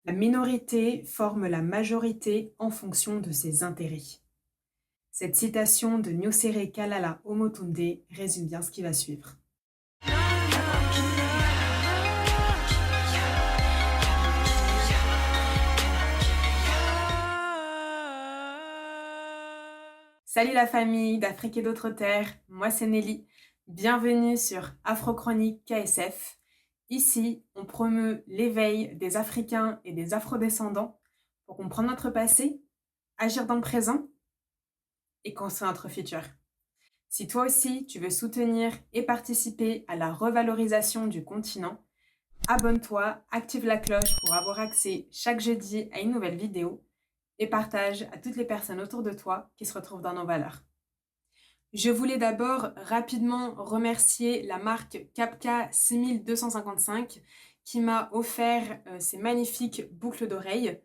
La minorité forme la majorité en fonction de ses intérêts. Cette citation de Nyosere Kalala Omotunde résume bien ce qui va suivre. Salut la famille d'Afrique et d'autres terres, moi c'est Nelly. Bienvenue sur Afrochronique KSF. Ici, on promeut l'éveil des Africains et des Afrodescendants pour comprendre notre passé, agir dans le présent et construire notre futur. Si toi aussi tu veux soutenir et participer à la revalorisation du continent, abonne-toi, active la cloche pour avoir accès chaque jeudi à une nouvelle vidéo et partage à toutes les personnes autour de toi qui se retrouvent dans nos valeurs. Je voulais d'abord rapidement remercier la marque Capka 6255 qui m'a offert ces magnifiques boucles d'oreilles.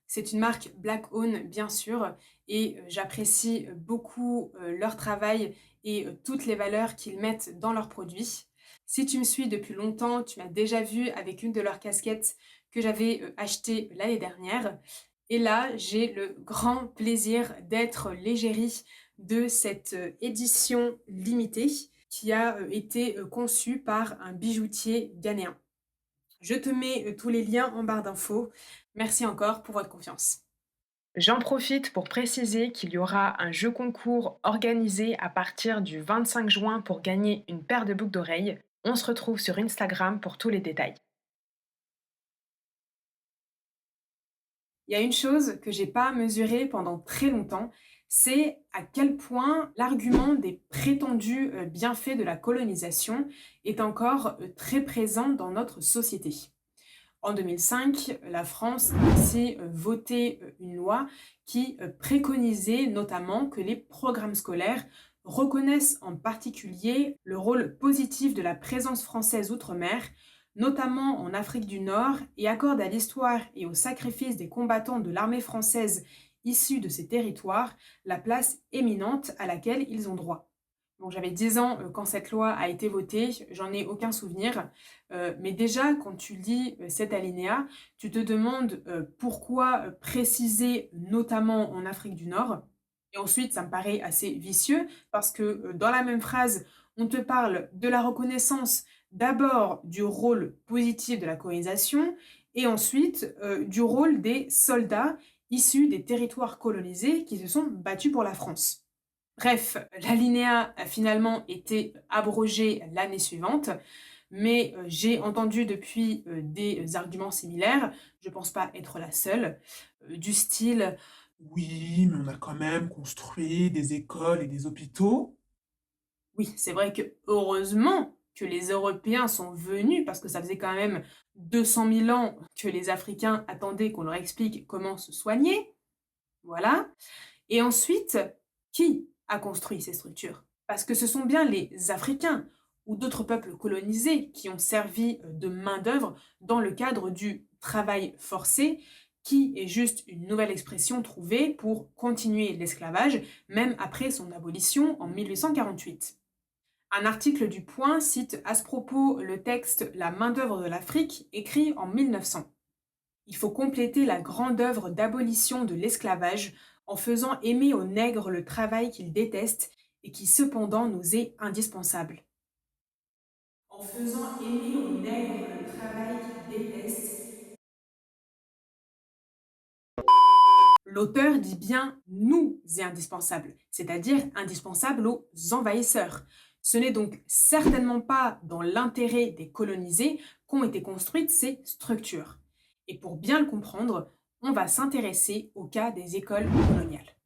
C'est une marque Black Owned bien sûr et j'apprécie beaucoup leur travail et toutes les valeurs qu'ils mettent dans leurs produits. Si tu me suis depuis longtemps, tu m'as déjà vu avec une de leurs casquettes que j'avais achetée l'année dernière. Et là, j'ai le grand plaisir d'être l'égérie de cette édition limitée qui a été conçue par un bijoutier ghanéen. Je te mets tous les liens en barre d'infos. Merci encore pour votre confiance. J'en profite pour préciser qu'il y aura un jeu concours organisé à partir du 25 juin pour gagner une paire de boucles d'oreilles. On se retrouve sur Instagram pour tous les détails. Il y a une chose que j'ai pas mesurée pendant très longtemps, c'est à quel point l'argument des prétendus bienfaits de la colonisation est encore très présent dans notre société. En 2005, la France a aussi voté une loi qui préconisait notamment que les programmes scolaires reconnaissent en particulier le rôle positif de la présence française outre-mer, notamment en Afrique du Nord, et accordent à l'histoire et au sacrifice des combattants de l'armée française issus de ces territoires la place éminente à laquelle ils ont droit. Bon, j'avais 10 ans quand cette loi a été votée, j'en ai aucun souvenir. Mais déjà, quand tu lis cet alinéa, tu te demandes pourquoi préciser notamment en Afrique du Nord. Et ensuite, ça me paraît assez vicieux parce que dans la même phrase, on te parle de la reconnaissance d'abord du rôle positif de la colonisation et ensuite du rôle des soldats issus des territoires colonisés qui se sont battus pour la France. Bref, l'alinéa a finalement été abrogé l'année suivante, mais j'ai entendu depuis des arguments similaires, je pense pas être la seule, du style Oui, mais on a quand même construit des écoles et des hôpitaux. oui, c'est vrai que heureusement que les Européens sont venus, parce que ça faisait quand même 200 000 ans que les Africains attendaient qu'on leur explique comment se soigner, voilà. Et ensuite, qui a construit ces structures? Parce que ce sont bien les Africains ou d'autres peuples colonisés qui ont servi de main-d'œuvre dans le cadre du travail forcé, qui est juste une nouvelle expression trouvée pour continuer l'esclavage, même après son abolition en 1848. Un article du Point cite à ce propos le texte La main-d'œuvre de l'Afrique, écrit en 1900. Il faut compléter la grande œuvre d'abolition de l'esclavage en faisant aimer aux nègres le travail qu'ils détestent et qui cependant nous est indispensable. En faisant aimer aux nègres le travail qu'ils détestent, l'auteur dit bien nous est indispensable, c'est-à-dire indispensable aux envahisseurs. Ce n'est donc certainement pas dans l'intérêt des colonisés qu'ont été construites ces structures. Et pour bien le comprendre, on va s'intéresser au cas des écoles coloniales.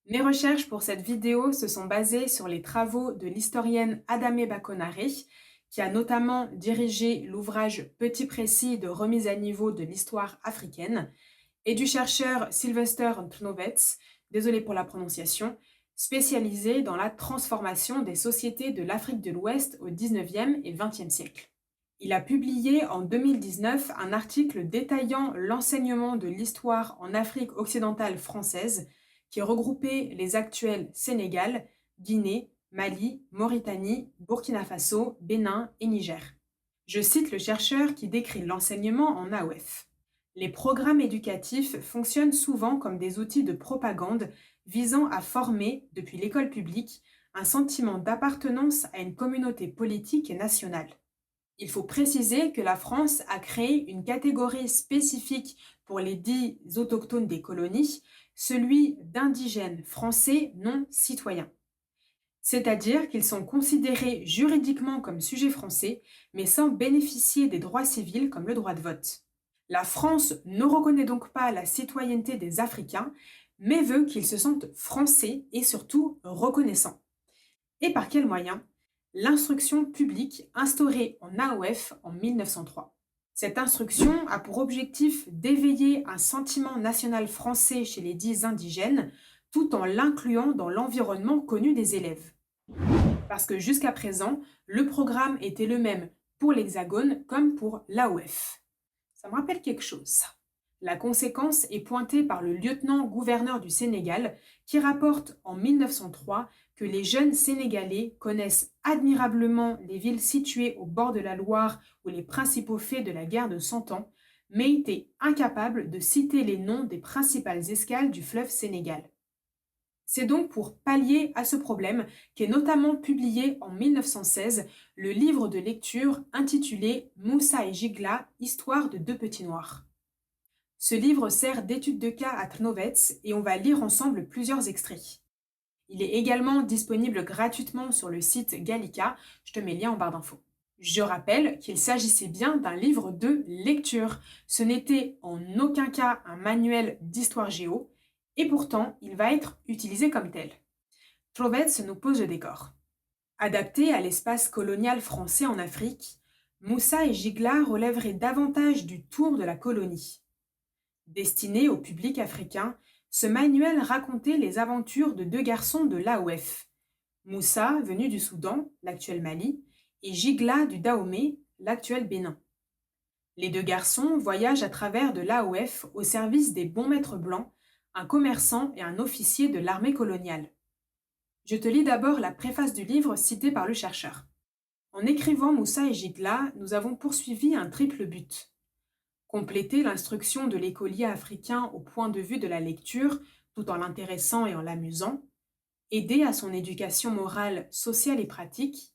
Mes recherches pour cette vidéo se sont basées sur les travaux de l'historienne Adamé Bakonare, qui a notamment dirigé l'ouvrage Petit précis de remise à niveau de l'histoire africaine, et du chercheur Sylvester Knowetz, désolé pour la prononciation, spécialisé dans la transformation des sociétés de l'Afrique de l'Ouest au XIXe et XXe siècle. Il a publié en 2019 un article détaillant l'enseignement de l'histoire en Afrique occidentale française qui regroupait les actuels Sénégal, Guinée, Mali, Mauritanie, Burkina Faso, Bénin et Niger. Je cite le chercheur qui décrit l'enseignement en AOF. Les programmes éducatifs fonctionnent souvent comme des outils de propagande visant à former, depuis l'école publique, un sentiment d'appartenance à une communauté politique et nationale. Il faut préciser que la France a créé une catégorie spécifique pour les dits autochtones des colonies, celui d'indigènes français non citoyens. C'est-à-dire qu'ils sont considérés juridiquement comme sujets français, mais sans bénéficier des droits civils comme le droit de vote. La France ne reconnaît donc pas la citoyenneté des Africains, mais veut qu'ils se sentent français et surtout reconnaissants. Et par quels moyens? L'instruction publique instaurée en AOF en 1903. Cette instruction a pour objectif d'éveiller un sentiment national français chez les dits indigènes, tout en l'incluant dans l'environnement connu des élèves. Parce que jusqu'à présent, le programme était le même pour l'Hexagone comme pour l'AOF. Ça me rappelle quelque chose, ça. La conséquence est pointée par le lieutenant-gouverneur du Sénégal qui rapporte en 1903 que les jeunes Sénégalais connaissent admirablement les villes situées au bord de la Loire ou les principaux faits de la guerre de Cent Ans, mais étaient incapables de citer les noms des principales escales du fleuve Sénégal. C'est donc pour pallier à ce problème qu'est notamment publié en 1916 le livre de lecture intitulé Moussa et Jigla, histoire de deux petits noirs. Ce livre sert d'étude de cas à Trnovets et on va lire ensemble plusieurs extraits. Il est également disponible gratuitement sur le site Gallica, je te mets le lien en barre d'infos. Je rappelle qu'il s'agissait bien d'un livre de lecture, ce n'était en aucun cas un manuel d'histoire géo, et pourtant il va être utilisé comme tel. Trnovets nous pose le décor. Adapté à l'espace colonial français en Afrique, Moussa et Jigla relèveraient davantage du tour de la colonie. Destiné au public africain, ce manuel racontait les aventures de deux garçons de l'AOF, Moussa, venu du Soudan, l'actuel Mali, et Jigla du Dahomey, l'actuel Bénin. Les deux garçons voyagent à travers de l'AOF au service des bons maîtres blancs, un commerçant et un officier de l'armée coloniale. Je te lis d'abord la préface du livre citée par le chercheur. En écrivant Moussa et Jigla, nous avons poursuivi un triple but. Compléter l'instruction de l'écolier africain au point de vue de la lecture, tout en l'intéressant et en l'amusant, aider à son éducation morale, sociale et pratique,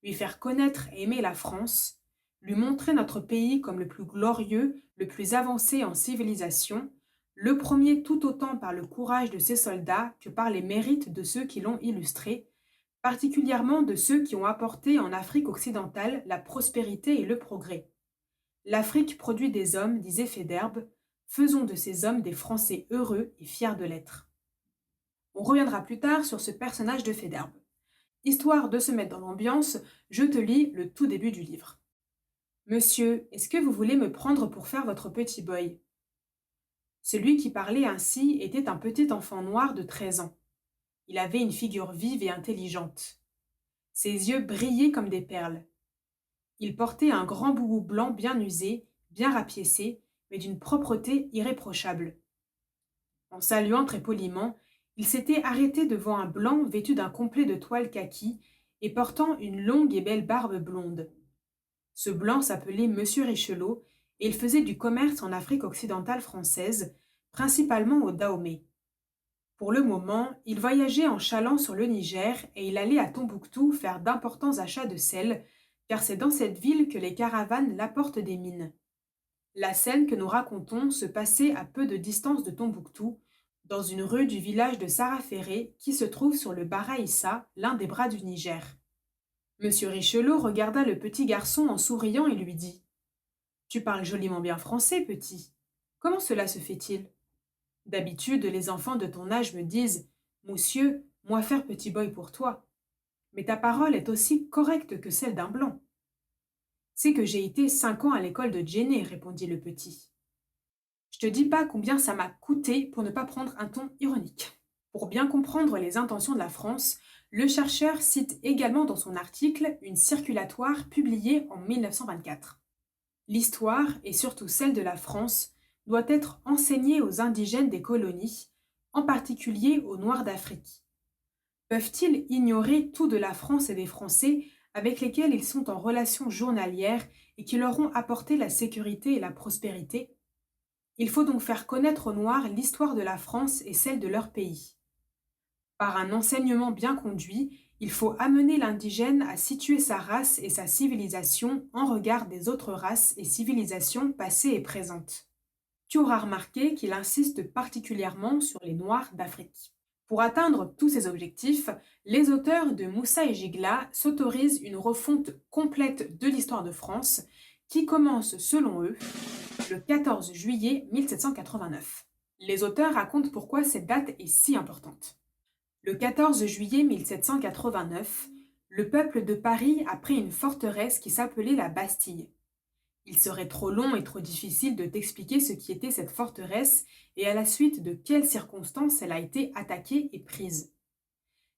lui faire connaître et aimer la France, lui montrer notre pays comme le plus glorieux, le plus avancé en civilisation, le premier tout autant par le courage de ses soldats que par les mérites de ceux qui l'ont illustré, particulièrement de ceux qui ont apporté en Afrique occidentale la prospérité et le progrès. L'Afrique produit des hommes, disait Faidherbe, faisons de ces hommes des Français heureux et fiers de l'être. On reviendra plus tard sur ce personnage de Faidherbe. Histoire de se mettre dans l'ambiance, je te lis le tout début du livre. Monsieur, est-ce que vous voulez me prendre pour faire votre petit boy? Celui qui parlait ainsi était un petit enfant noir de 13 ans. Il avait une figure vive et intelligente. Ses yeux brillaient comme des perles. Il portait un grand boubou blanc bien usé, bien rapiécé, mais d'une propreté irréprochable. En saluant très poliment, il s'était arrêté devant un blanc vêtu d'un complet de toile kaki et portant une longue et belle barbe blonde. Ce blanc s'appelait Monsieur Richelot et il faisait du commerce en Afrique occidentale française, principalement au Dahomey. Pour le moment, il voyageait en chaland sur le Niger et il allait à Tombouctou faire d'importants achats de sel, car c'est dans cette ville que les caravanes l'apportent des mines. La scène que nous racontons se passait à peu de distance de Tombouctou, dans une rue du village de Saraféré qui se trouve sur le Bara Issa, l'un des bras du Niger. Monsieur Richelot regarda le petit garçon en souriant et lui dit « Tu parles joliment bien français, petit. Comment cela se fait-il ? D'habitude, les enfants de ton âge me disent « Monsieur, moi faire petit boy pour toi. » Mais ta parole est aussi correcte que celle d'un blanc. C'est que j'ai été 5 ans à l'école de Djenné, répondit le petit. Je te dis pas combien ça m'a coûté pour ne pas prendre un ton ironique. Pour bien comprendre les intentions de la France, le chercheur cite également dans son article une circulatoire publiée en 1924. L'histoire, et surtout celle de la France, doit être enseignée aux indigènes des colonies, en particulier aux Noirs d'Afrique. Peuvent-ils ignorer tout de la France et des Français avec lesquels ils sont en relation journalière et qui leur ont apporté la sécurité et la prospérité. Il faut donc faire connaître aux Noirs l'histoire de la France et celle de leur pays. Par un enseignement bien conduit, il faut amener l'indigène à situer sa race et sa civilisation en regard des autres races et civilisations passées et présentes. Tu auras remarqué qu'il insiste particulièrement sur les Noirs d'Afrique. Pour atteindre tous ces objectifs, les auteurs de Moussa et Gigla s'autorisent une refonte complète de l'histoire de France qui commence, selon eux, le 14 juillet 1789. Les auteurs racontent pourquoi cette date est si importante. Le 14 juillet 1789, le peuple de Paris a pris une forteresse qui s'appelait la Bastille. Il serait trop long et trop difficile de t'expliquer ce qui était cette forteresse et à la suite de quelles circonstances elle a été attaquée et prise.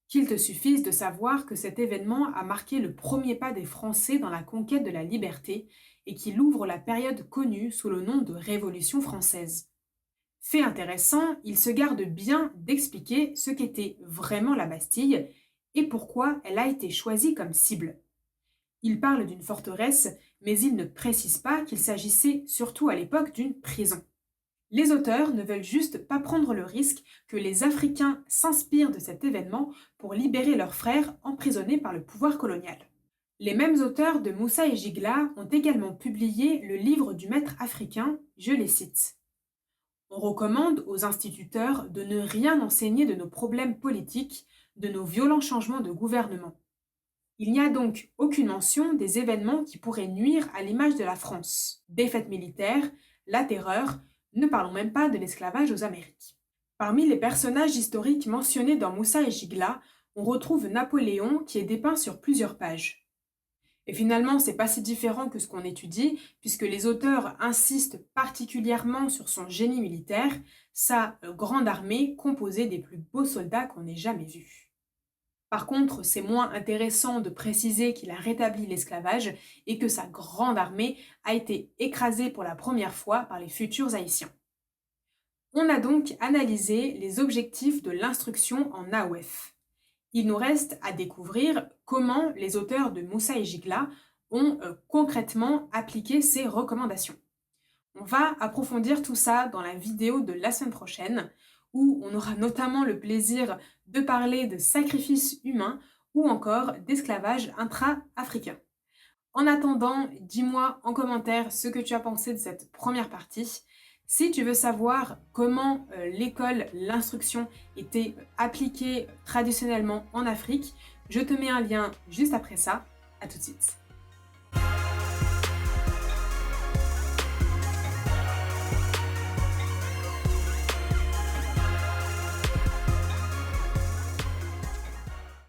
Qu'il te suffise de savoir que cet événement a marqué le premier pas des Français dans la conquête de la liberté et qu'il ouvre la période connue sous le nom de Révolution française. Fait intéressant, il se garde bien d'expliquer ce qu'était vraiment la Bastille et pourquoi elle a été choisie comme cible. Il parle d'une forteresse, mais il ne précise pas qu'il s'agissait surtout à l'époque d'une prison. Les auteurs ne veulent juste pas prendre le risque que les Africains s'inspirent de cet événement pour libérer leurs frères emprisonnés par le pouvoir colonial. Les mêmes auteurs de Moussa et Gigla ont également publié le livre du maître africain, je les cite. On recommande aux instituteurs de ne rien enseigner de nos problèmes politiques, de nos violents changements de gouvernement. Il n'y a donc aucune mention des événements qui pourraient nuire à l'image de la France. Défaite militaire, la terreur, ne parlons même pas de l'esclavage aux Amériques. Parmi les personnages historiques mentionnés dans Moussa et Gigla, on retrouve Napoléon qui est dépeint sur plusieurs pages. Et finalement, c'est pas si différent que ce qu'on étudie, puisque les auteurs insistent particulièrement sur son génie militaire, sa grande armée composée des plus beaux soldats qu'on ait jamais vus. Par contre, c'est moins intéressant de préciser qu'il a rétabli l'esclavage et que sa grande armée a été écrasée pour la première fois par les futurs Haïtiens. On a donc analysé les objectifs de l'instruction en AOF. Il nous reste à découvrir comment les auteurs de Moussa et Gigla ont concrètement appliqué ces recommandations. On va approfondir tout ça dans la vidéo de la semaine prochaine, où on aura notamment le plaisir de parler de sacrifices humains ou encore d'esclavage intra-africain. En attendant, dis-moi en commentaire ce que tu as pensé de cette première partie. Si tu veux savoir comment l'école, l'instruction était appliquée traditionnellement en Afrique, je te mets un lien juste après ça. À tout de suite.